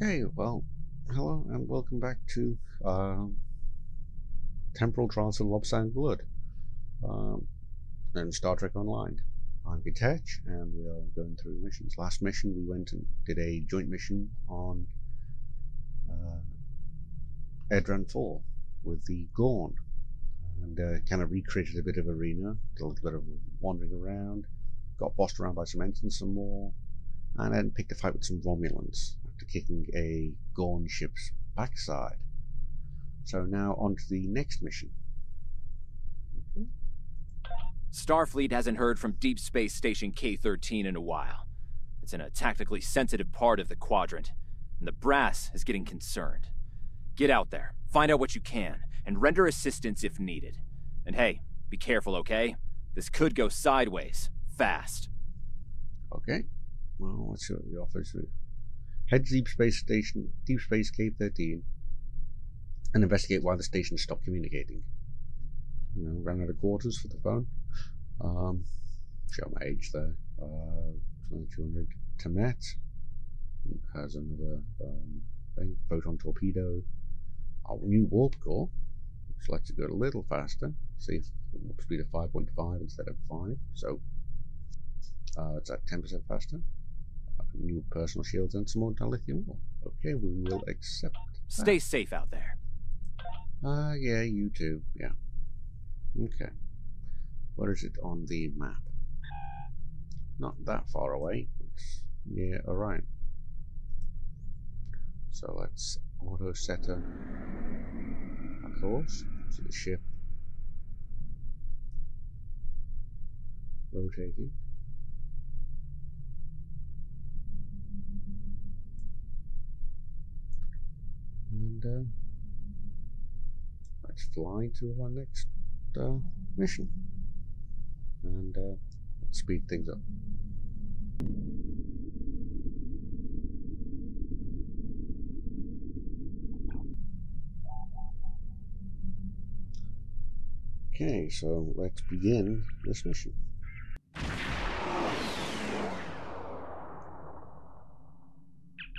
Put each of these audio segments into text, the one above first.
Okay, well, hello and welcome back to Temporal Trials of Lobsang Blood and Star Trek Online. I'm Detach and we are going through the missions. Last mission we went and did a joint mission on Edran 4 with the Gorn and kind of recreated a bit of arena, did a little bit of wandering around, got bossed around by some ensigns some more, and then picked a fight with some Romulans after kicking a Gorn ship's backside. So now on to the next mission. Okay. Starfleet hasn't heard from Deep Space Station K-13 in a while. It's in a tactically sensitive part of the quadrant, and the brass is getting concerned. Get out there, find out what you can, and render assistance if needed. And hey, be careful, okay? This could go sideways, fast. Okay. Well, let's see what the offers do. Head to Deep Space Station, Deep Space K-13, and investigate why the station stopped communicating. You know, ran out of quarters for the phone. Show my age there. 2200 Temet has another thing. Photon torpedo. Our new warp core, which lets it go a little faster. See if warp speed of 5.5 instead of 5. So it's at 10% faster. New personal shields and some more dilithium ore. Okay, we will accept that. Stay safe out there. Yeah, you too. Yeah. Okay. Where is it on the map? Not that far away. It's near Orion. So let's auto set a course. See the ship rotating. And let's fly to our next mission. And let's speed things up. Okay, so let's begin this mission.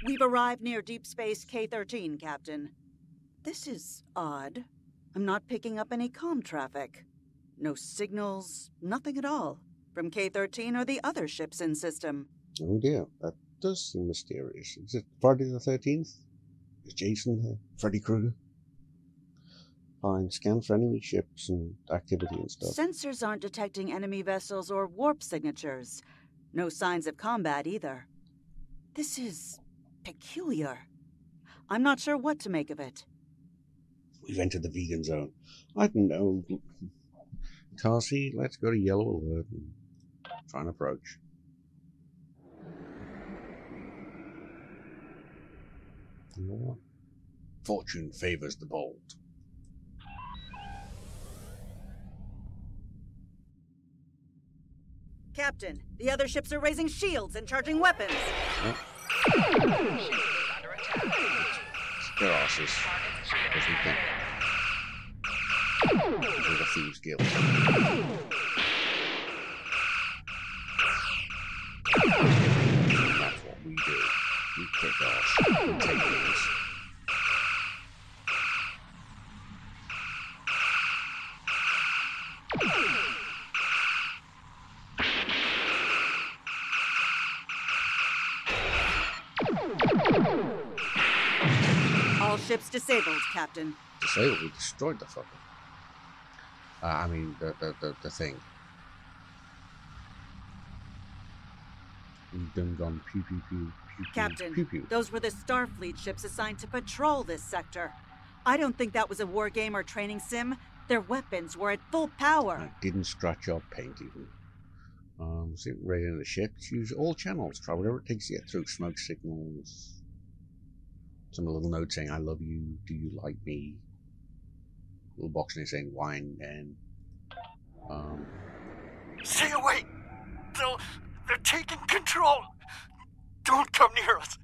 We've arrived near Deep Space K-13, Captain. This is odd. I'm not picking up any comm traffic. No signals, nothing at all, from K-13 or the other ships in system. Oh dear, that does seem mysterious. Is it Friday the 13th? Is Jason here? Freddy Krueger? Fine, scan for enemy ships and activity and stuff. Sensors aren't detecting enemy vessels or warp signatures. No signs of combat either. This is peculiar. I'm not sure what to make of it. We've entered the vegan zone. I don't know. Tarsi, let's go to yellow alert and try and approach. You know what? Fortune favors the bold. Captain, the other ships are raising shields and charging weapons. Oh. Their asses, as we think. We're the Thieves Guild. That's what we do. We kick ass. We take names. All ships disabled, Captain. Disabled? We destroyed the fucker. I mean, the thing. We've done gone pew pew pew pew Captain, pew pew. Those were the Starfleet ships assigned to patrol this sector. I don't think that was a war game or training sim. Their weapons were at full power. I didn't scratch your paint even. See, right into the ships. Use all channels. Try whatever it takes to get through. Smoke signals. Some little note saying, I love you. Do you like me? Little box in there saying, wine and... Stay away! They're taking control! Don't come near us!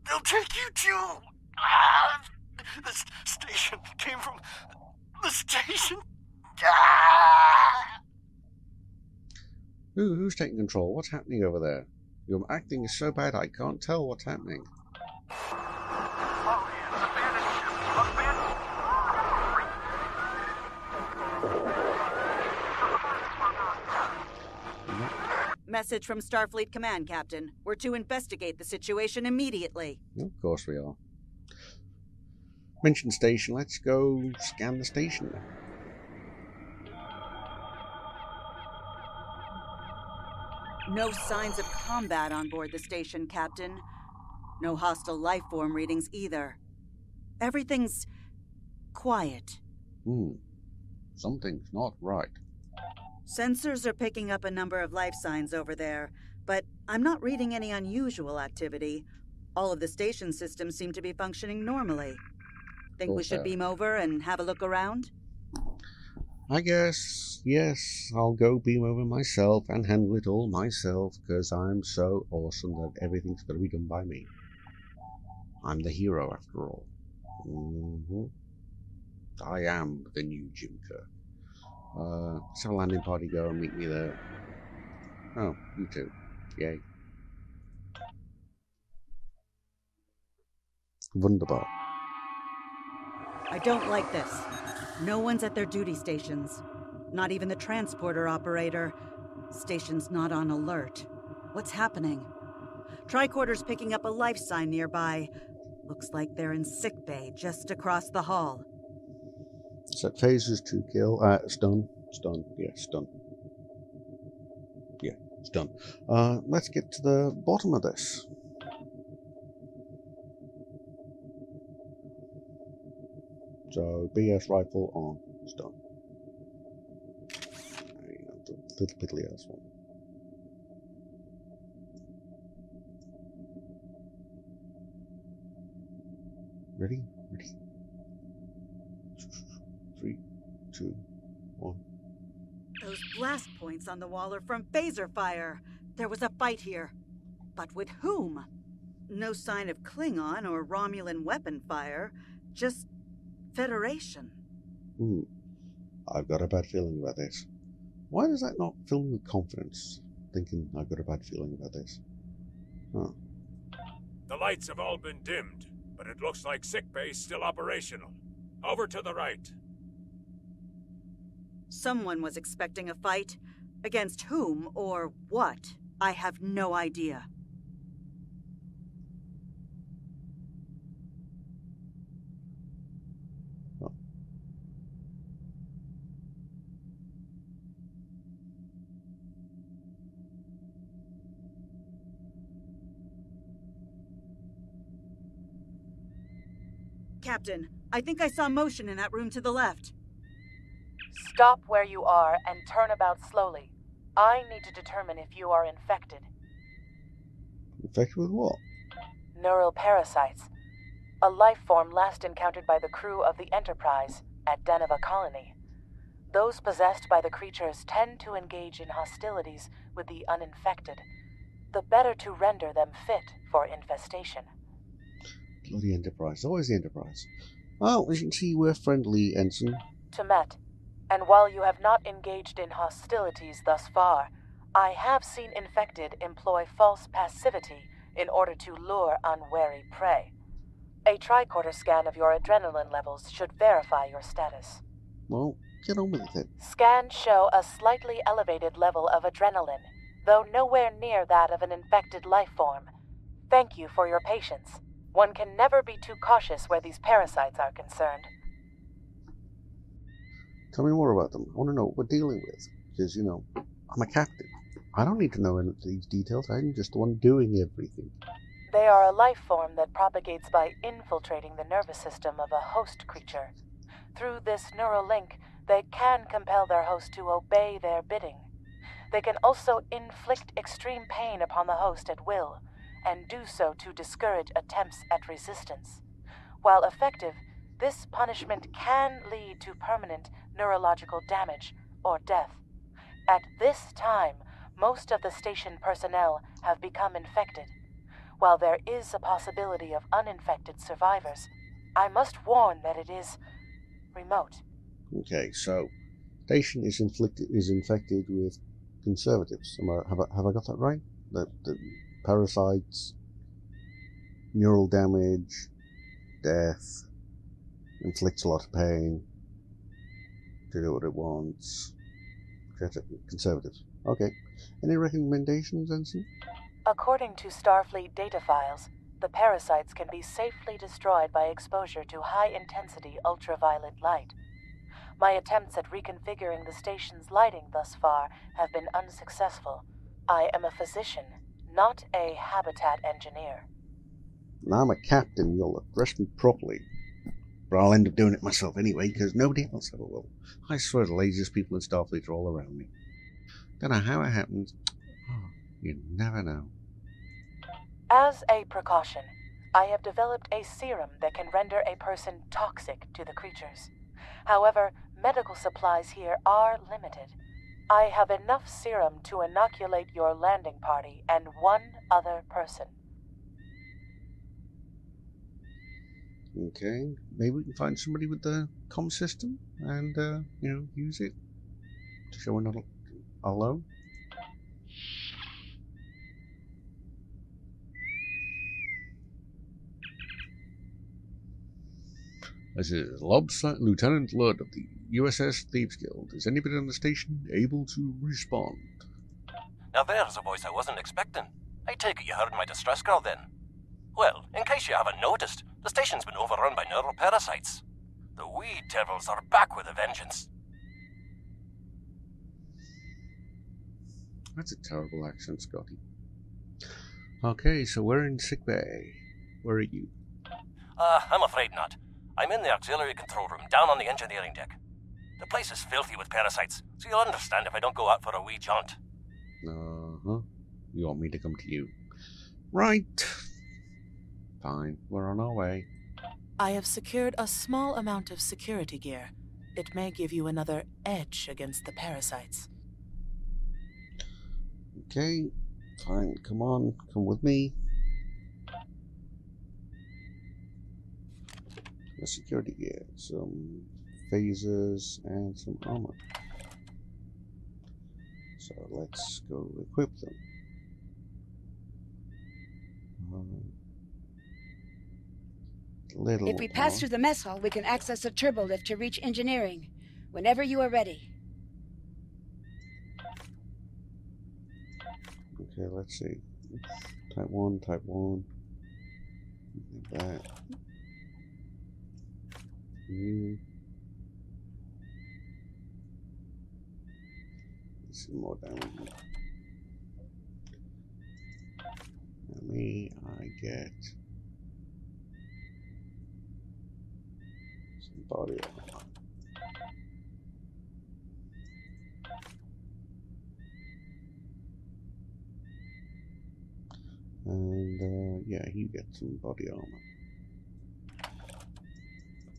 They'll take you too! The station came from... the station! Who's taking control? What's happening over there? Your acting is so bad I can't tell what's happening. Message from Starfleet Command, Captain. We're to investigate the situation immediately. Of course we are. Mention station. Let's go scan the station. No signs of combat on board the station, Captain. No hostile life form readings either. Everything's quiet. Something's not right. Sensors are picking up a number of life signs over there, but I'm not reading any unusual activity. All of the station systems seem to be functioning normally. Think we should beam over and have a look around? I guess, yes, I'll go beam over myself and handle it all myself, because I'm so awesome that everything's got to be done by me. I'm the hero, after all. I am the new Jim Kerr. Let's have a landing party go and meet me there. Oh, you too. Yay. Wunderbar. I don't like this. No one's at their duty stations. Not even the transporter operator. Station's not on alert. What's happening? Tricorder's picking up a life sign nearby. Looks like they're in sickbay just across the hall. Set phasers to kill. Stun. Stun. Yeah, stun. Yeah, stun. Let's get to the bottom of this. So, BS rifle on. Stun. There you go, the little piddly ass one. Ready? Ready. 3, 2, 1. Those blast points on the wall are from phaser fire. There was a fight here. But with whom? No sign of Klingon or Romulan weapon fire. Just Federation. I've got a bad feeling about this. Why does that not fill me with confidence? Thinking I've got a bad feeling about this. Huh. The lights have all been dimmed, but it looks like sickbay's still operational. Over to the right. Someone was expecting a fight. Against whom or what? I have no idea. Oh. Captain, I think I saw motion in that room to the left. Stop where you are and turn about slowly. I need to determine if you are infected. Infected with what? Neural parasites. A life form last encountered by the crew of the Enterprise at Deneva Colony. Those possessed by the creatures tend to engage in hostilities with the uninfected, the better to render them fit for infestation. Bloody Enterprise. Always the Enterprise. Well, as you can see, we're friendly, Ensign. Temet. And while you have not engaged in hostilities thus far, I have seen infected employ false passivity in order to lure unwary prey. A tricorder scan of your adrenaline levels should verify your status. Well, get on with it. Scans show a slightly elevated level of adrenaline, though nowhere near that of an infected life form. Thank you for your patience. One can never be too cautious where these parasites are concerned. Tell me more about them. I want to know what we're dealing with. Because, you know, I'm a captain. I don't need to know any of these details. I'm just the one doing everything. They are a life form that propagates by infiltrating the nervous system of a host creature. Through this neural link, they can compel their host to obey their bidding. They can also inflict extreme pain upon the host at will, and do so to discourage attempts at resistance. While effective, this punishment can lead to permanent neurological damage or death. At this time, most of the station personnel have become infected. While there is a possibility of uninfected survivors, I must warn that it is remote. Okay, so station is infected with conservatives. Have I got that right? The parasites, neural damage, death, inflicts a lot of pain, to do what it wants, conservative. Okay. Any recommendations, Ensign? According to Starfleet data files, the parasites can be safely destroyed by exposure to high-intensity ultraviolet light. My attempts at reconfiguring the station's lighting thus far have been unsuccessful. I am a physician, not a habitat engineer. Now I'm a captain, you'll address me properly. But I'll end up doing it myself anyway, because nobody else ever will. I swear the laziest people in Starfleet are all around me. Don't know how it happens. Oh, you never know. As a precaution, I have developed a serum that can render a person toxic to the creatures. However, medical supplies here are limited. I have enough serum to inoculate your landing party and one other person. Okay, maybe we can find somebody with the comm system and, use it to show we're not alone. This is Lieutenant Ludd of the USS Thieves Guild. Is anybody on the station able to respond? Now there's a voice I wasn't expecting. I take it you heard my distress call then. Well, in case you haven't noticed, the station's been overrun by neuroparasites. The wee devils are back with a vengeance. That's a terrible accent, Scotty. Okay, so we're in sickbay. Where are you? I'm afraid not. I'm in the auxiliary control room, down on the engineering deck. The place is filthy with parasites, so you'll understand if I don't go out for a wee jaunt. Uh-huh. You want me to come to you? Right. Fine, we're on our way. I have secured a small amount of security gear. It may give you another edge against the parasites. Okay, fine, come on, come with me. The security gear, some phasers and some armor. So let's go equip them. If we pass through the mess hall, we can access a turbo lift to reach engineering. Whenever you are ready. Okay, let's see. Type 1, Type 1. Like that. New. Some more down. And me, I get some body armor. And yeah, you get some body armor.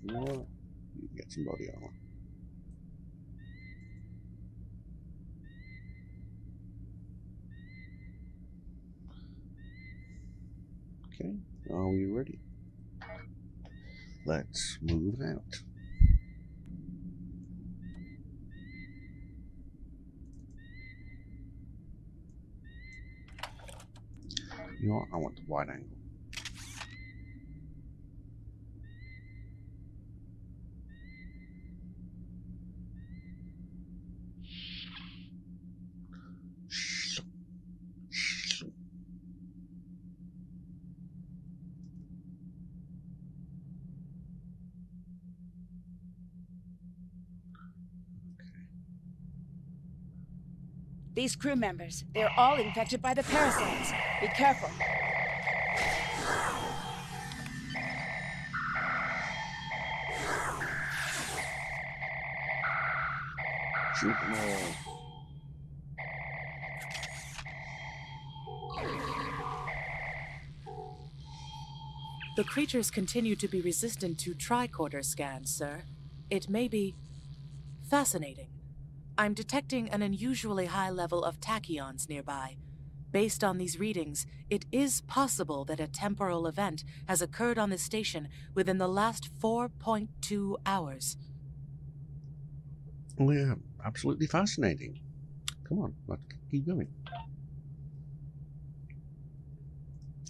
No, you get some body armor. Okay, are we ready? Let's move out. You know what? I want the wide angle. These crew members, they're all infected by the parasites. Be careful. Shoot them all. The creatures continue to be resistant to tricorder scans, sir. It may be fascinating. I'm detecting an unusually high level of tachyons nearby. Based on these readings, it is possible that a temporal event has occurred on this station within the last 4.2 hours. Oh yeah, absolutely fascinating. Come on, let's keep going.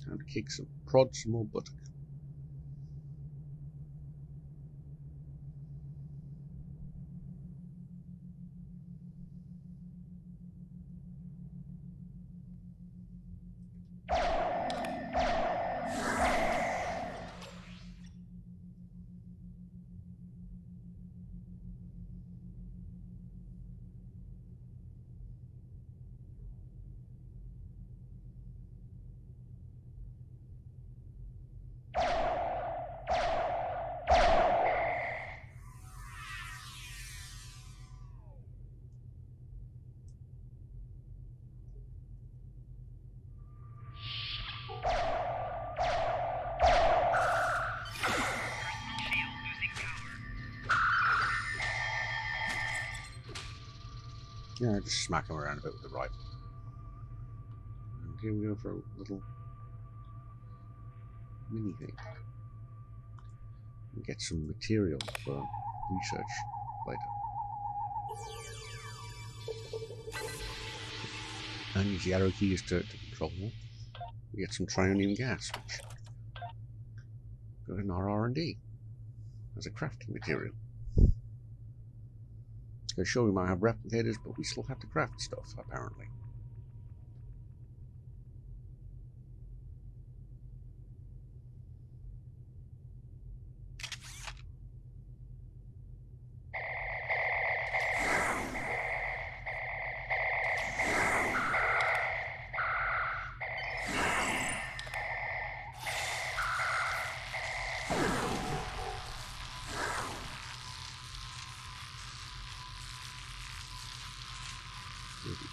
Time to kick some, prod some more buttock. Yeah, just smack him around a bit with the rifle. And here we go for a little mini thing. And get some material for research later. And use the arrow keys to control them. We get some trionium gas, which goes in our R&D as a crafting material. So sure, we might have replicators, but we still have to craft stuff, apparently.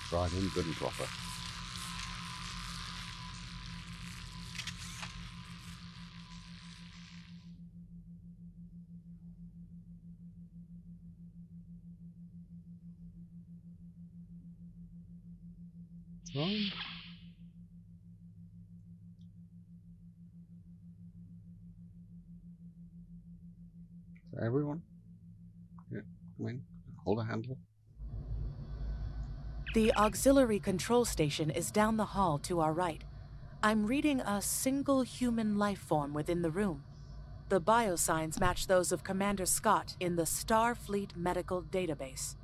Fried in good and proper. For everyone? Yeah, come in. Hold a handle. The auxiliary control station is down the hall to our right. I'm reading a single human life form within the room. The biosigns match those of Commander Scott in the Starfleet Medical Database.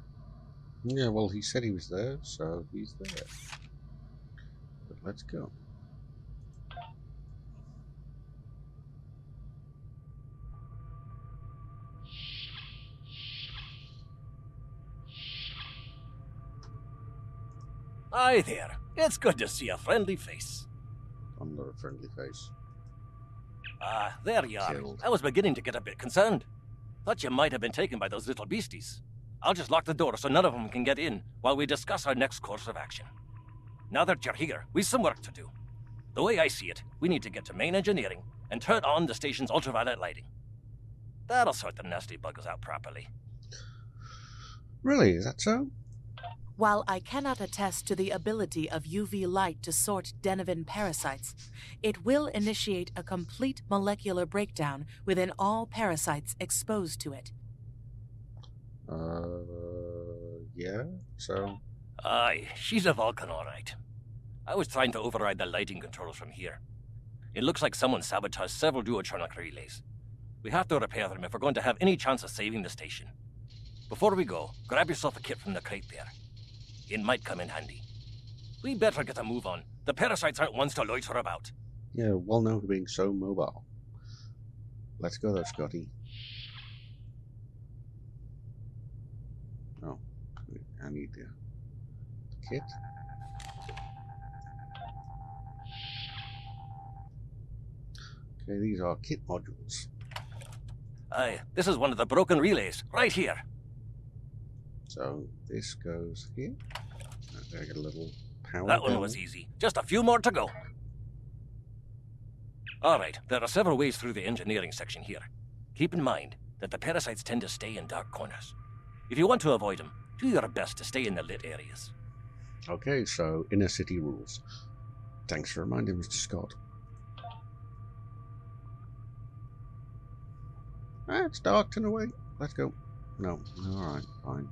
Yeah, well, he said he was there, so he's there. But let's go. Hi there. It's good to see a friendly face. I'm not a friendly face. Ah, there you are. Killed. I was beginning to get a bit concerned. Thought you might have been taken by those little beasties. I'll just lock the door so none of them can get in while we discuss our next course of action. Now that you're here, we've some work to do. The way I see it, we need to get to main engineering and turn on the station's ultraviolet lighting. That'll sort the nasty buggers out properly. Really? Is that so? While I cannot attest to the ability of UV light to sort Denivan parasites, it will initiate a complete molecular breakdown within all parasites exposed to it. Yeah, so... Aye, she's a Vulcan, all right. I was trying to override the lighting controls from here. It looks like someone sabotaged several duotronic relays. We have to repair them if we're going to have any chance of saving the station. Before we go, grab yourself a kit from the crate there. It might come in handy. We better get a move on. The parasites aren't ones to loiter about. Yeah, well known for being so mobile. Let's go though, Scotty. Oh, I need the kit. Okay, these are kit modules. Aye, this is one of the broken relays, right here. So this goes here. I get a little power. That one was easy. Just a few more to go. Alright, there are several ways through the engineering section here. Keep in mind that the parasites tend to stay in dark corners. If you want to avoid them, do your best to stay in the lit areas. Okay, so inner city rules. Thanks for reminding Mr. Scott. Ah, it's dark, turn away. Let's go. No, alright, fine.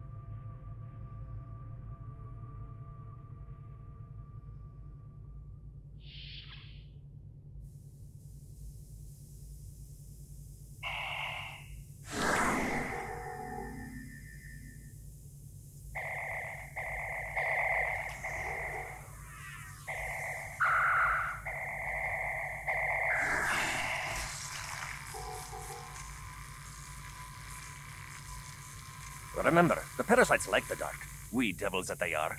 Remember, the parasites like the dark. Wee devils that they are.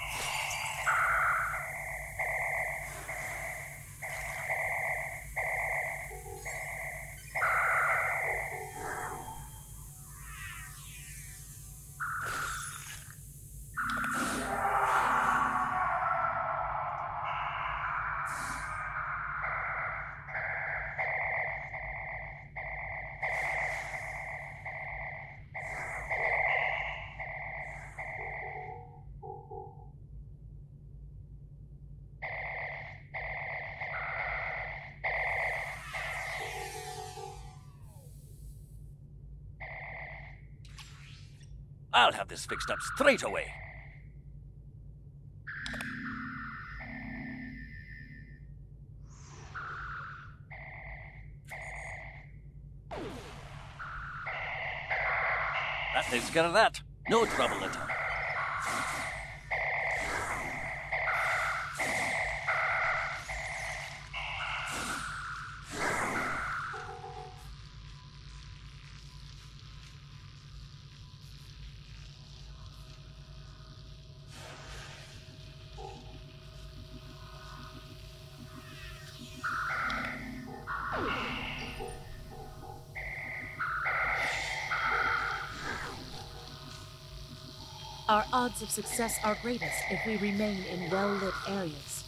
I'll have this fixed up straight away. That takes care of that. No trouble at all. Our odds of success are greatest if we remain in well-lit areas.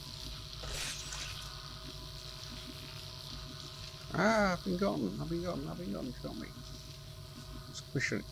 Ah, I've been gone. It's got me. Squishing.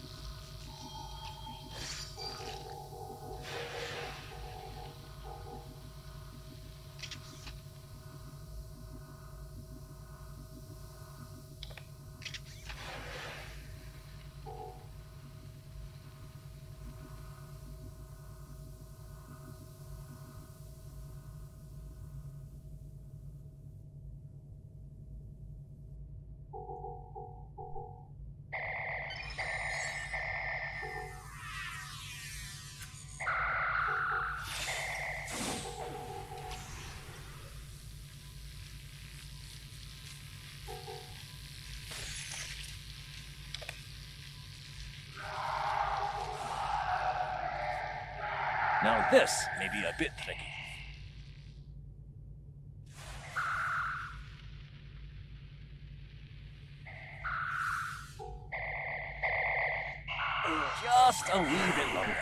Now this may be a bit tricky. Just a wee bit longer.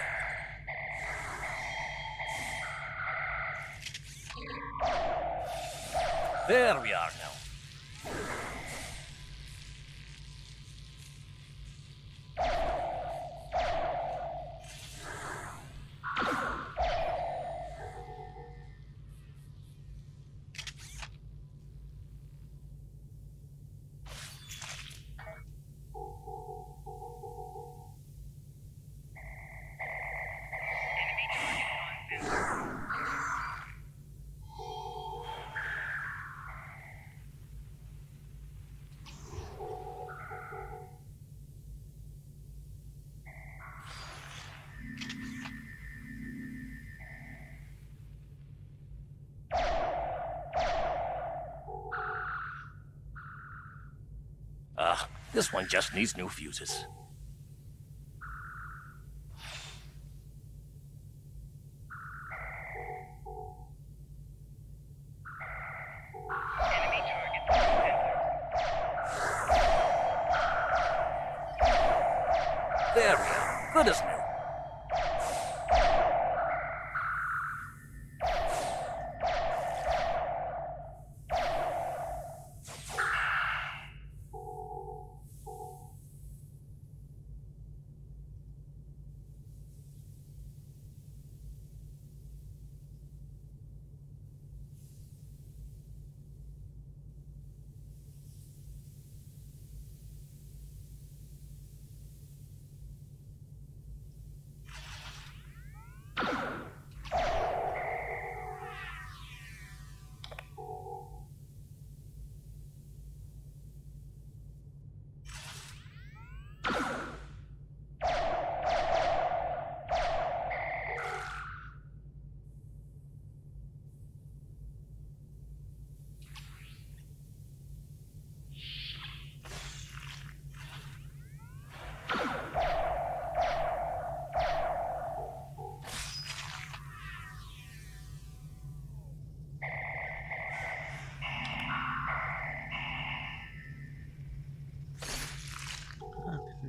There we are now. This one just needs new fuses. There we are. Good as new.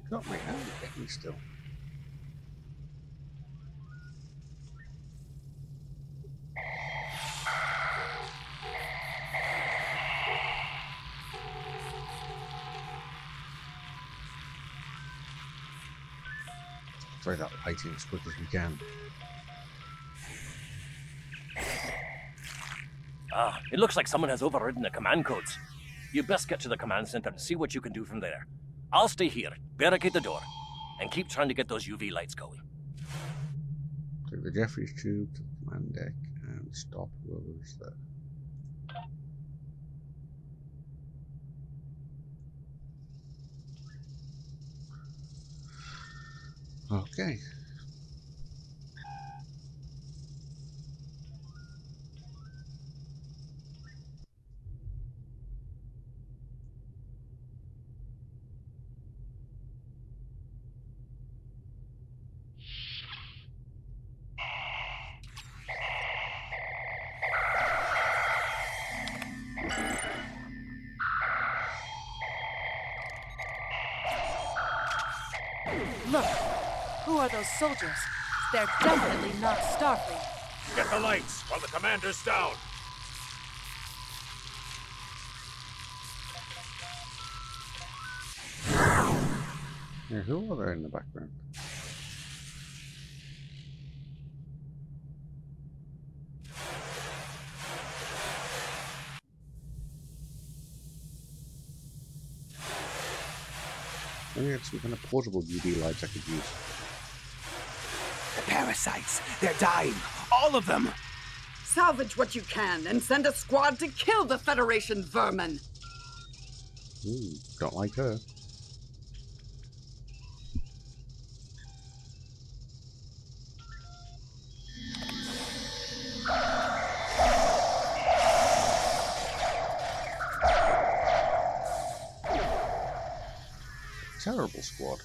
Got my hand at me still. Try that lighting as quick as we can. Ah, it looks like someone has overridden the command codes. You best get to the command center and see what you can do from there. I'll stay here. Barricade the door. and keep trying to get those UV lights going. Take the Jeffries tube to the command deck and stop whoever's there. Okay. Look, who are those soldiers? They're definitely not Starfleet. Get the lights while the commander's down. Yeah, who are there in the background? Maybe it's some kind of portable UV lights I could use. The parasites! They're dying! All of them! Salvage what you can and send a squad to kill the Federation vermin! Ooh, don't like her. Terrible squad.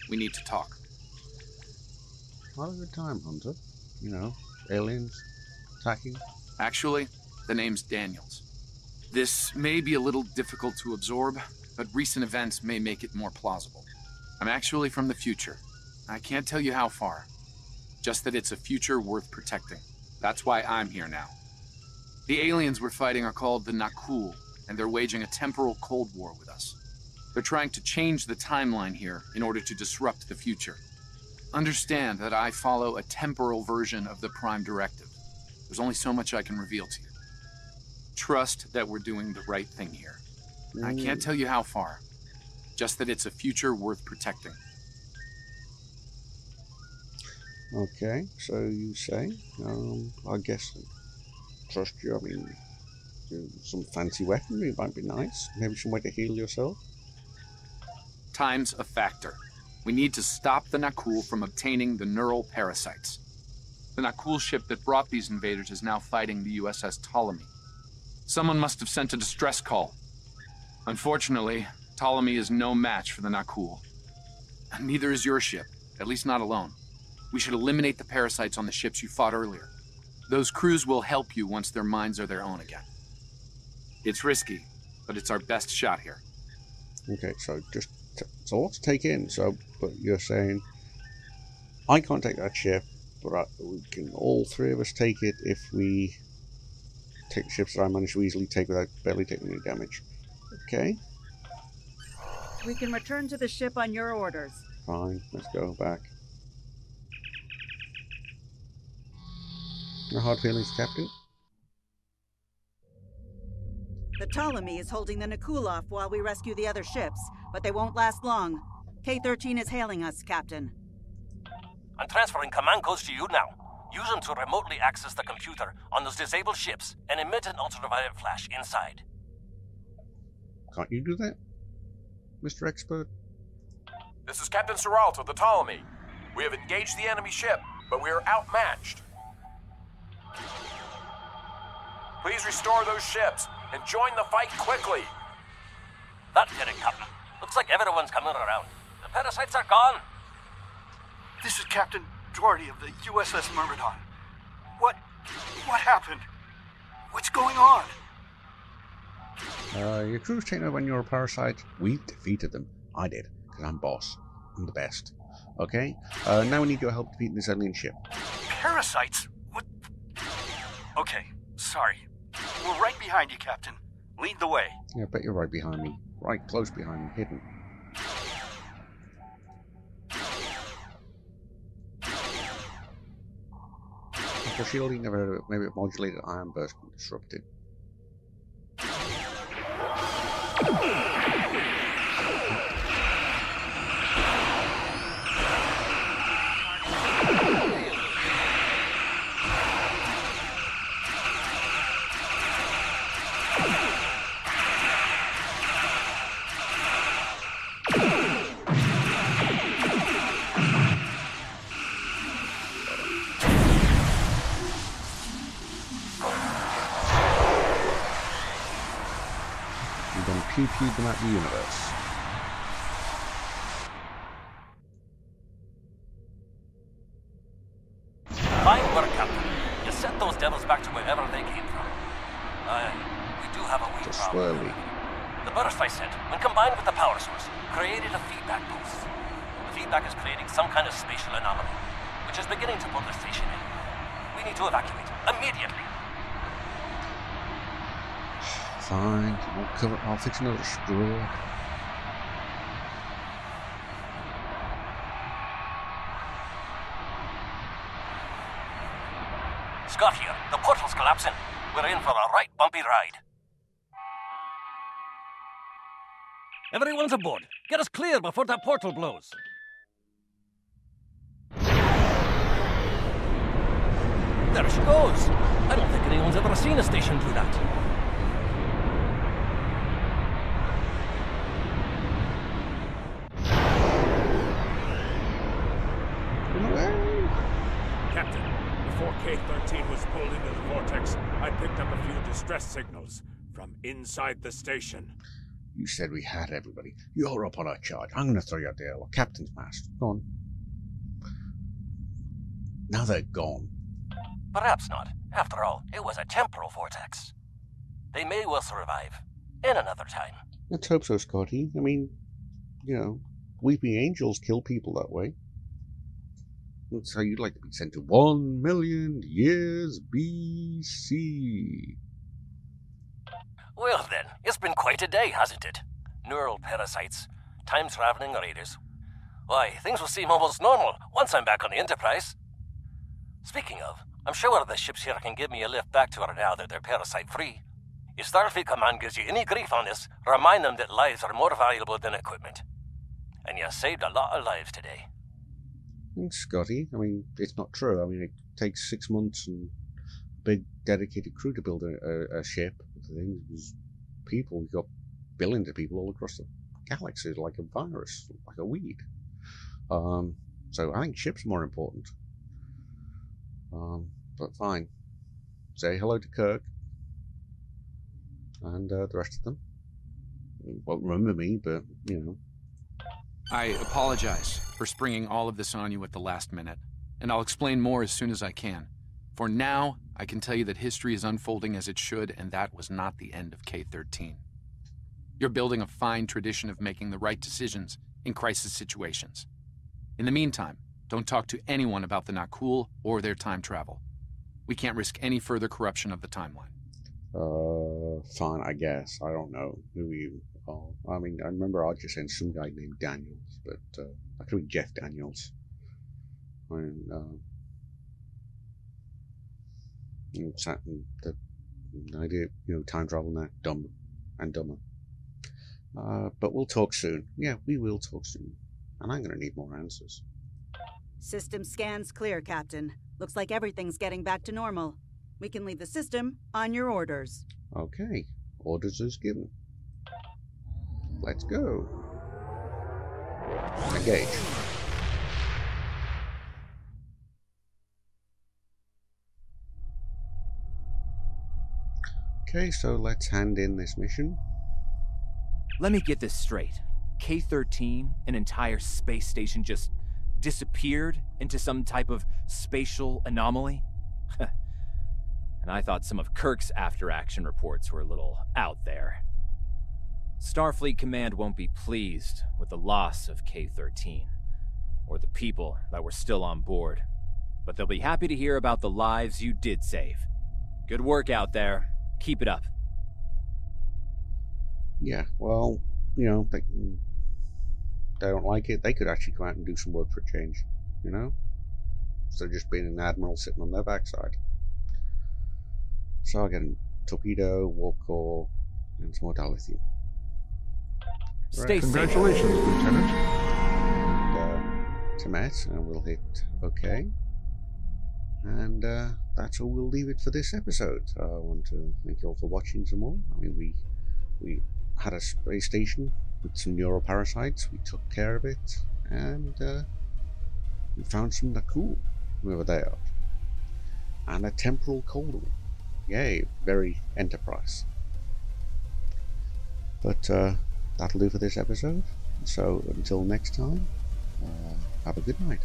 We need to talk. Not a good time, Hunter. You know, aliens attacking. Actually, the name's Daniels. This may be a little difficult to absorb, but recent events may make it more plausible. I'm actually from the future. I can't tell you how far. Just that it's a future worth protecting. That's why I'm here now. The aliens we're fighting are called the Nakul, and they're waging a temporal Cold War with us. They're trying to change the timeline here in order to disrupt the future. Understand that I follow a temporal version of the Prime Directive. There's only so much I can reveal to you. Trust that we're doing the right thing here. I can't tell you how far. Just that it's a future worth protecting. Okay, so you say. I guess trust you. I mean, some fancy weaponry might be nice. Maybe some way to heal yourself. Time's a factor. We need to stop the Nakul from obtaining the neural parasites. The Nakul ship that brought these invaders is now fighting the USS Ptolemy. Someone must have sent a distress call. Unfortunately, Ptolemy is no match for the Nakul. Neither is your ship, at least not alone. We should eliminate the parasites on the ships you fought earlier. Those crews will help you once their minds are their own again. It's risky, but it's our best shot here. Okay, so just it's a lot to take in. But you're saying I can't take that ship, but we can all three of us take it if we take the ships that I managed to easily take without barely taking any damage. Okay. We can return to the ship on your orders. Fine, let's go back. No hard feelings, Captain? The Ptolemy is holding the Nakul off while we rescue the other ships, but they won't last long. K-13 is hailing us, Captain. I'm transferring command codes to you now. Use them to remotely access the computer on those disabled ships and emit an ultraviolet flash inside. Can't you do that, Mr. Expert? This is Captain Seralt of the Ptolemy. We have engaged the enemy ship, but we are outmatched. Please restore those ships and join the fight quickly. That did it, Captain. Looks like everyone's coming around. The parasites are gone. This is Captain Doherty of the USS Myrmidon. What happened? What's going on? Your crew's taken over when you're a parasite. We defeated them. I did, because I'm boss. I'm the best. Okay? Now we need your help defeating this alien ship. Parasites? What? Okay, sorry. We're right behind you, Captain. Lead the way. Yeah, I bet you're right behind me. Right close behind me, hidden. For shielding, never maybe a modulated iron burst can disrupt it. preview them at the universe. Fine work, Captain. You sent those devils back to wherever they came from. We do have a wee Just problem. slowly. The burst I sent, when combined with the power source, created a feedback pulse. The feedback is creating some kind of spatial anomaly, which is beginning to pull the station in. We need to evacuate immediately. Fine. I'll fix another straw. Scott here. The portal's collapsing. We're in for a right bumpy ride. Everyone's aboard. Get us clear before that portal blows. There she goes. I don't think anyone's ever seen a station do that. Captain, before K-13 was pulled into the vortex, I picked up a few distress signals from inside the station. You said we had everybody. You're up on our charge. I'm going to throw you out there. Captain's mast. Go on. Now they're gone. Perhaps not. After all, it was a temporal vortex. They may well survive. In another time. Let's hope so, Scotty. I mean, you know, weeping angels kill people that way. That's how you'd like to be sent to 1 million years BC. Well then, it's been quite a day, hasn't it? Neural parasites, time-traveling raiders. Why, things will seem almost normal once I'm back on the Enterprise. Speaking of, I'm sure the ships here can give me a lift back to her now that they're parasite-free. If Starfleet Command gives you any grief on this, remind them that lives are more valuable than equipment. And you saved a lot of lives today. Thanks, Scotty. I mean, it's not true. I mean, it takes 6 months and a big dedicated crew to build a ship. The thing is, people, we've got billions of people all across the galaxy, like a virus, like a weed. So I think ships are more important. But fine. Say hello to Kirk. And the rest of them. Won't remember me, but, you know. I apologize for springing all of this on you at the last minute, and I'll explain more as soon as I can. For now, I can tell you that history is unfolding as it should, and that was not the end of K-13. You're building a fine tradition of making the right decisions in crisis situations. In the meantime, don't talk to anyone about the Nakul or their time travel. We can't risk any further corruption of the timeline. Fine, I guess. I don't know who you are. I mean, I remember I just saying some guy named Daniels, but that could be Jeff Daniels. I mean, the idea, you know, time travel now, dumb and dumber. But we'll talk soon. Yeah, we will talk soon. And I'm going to need more answers. System scans clear, Captain. Looks like everything's getting back to normal. We can leave the system on your orders. Okay, orders is given. Let's go. Engage. Okay, so let's hand in this mission. Let me get this straight. K-13, an entire space station, just disappeared into some type of spatial anomaly? And I thought some of Kirk's after-action reports were a little out there. Starfleet Command won't be pleased with the loss of K-13, or the people that were still on board, but they'll be happy to hear about the lives you did save. Good work out there. Keep it up. Yeah, well, you know, they don't like it. They could actually come out and do some work for a change, you know? Instead of just being an admiral sitting on their backside. So I'll get a torpedo, warp core, and some more dilithium. Stay safe. Congratulations, Lieutenant. And, Timet, and we'll hit OK. And that's all we'll leave it for this episode. I want to thank you all for watching some more. I mean, we had a space station with some neuroparasites. We took care of it, and we found some Nakul over there, and a temporal cold one. Yay, very Enterprise. But that'll do for this episode. So until next time, have a good night.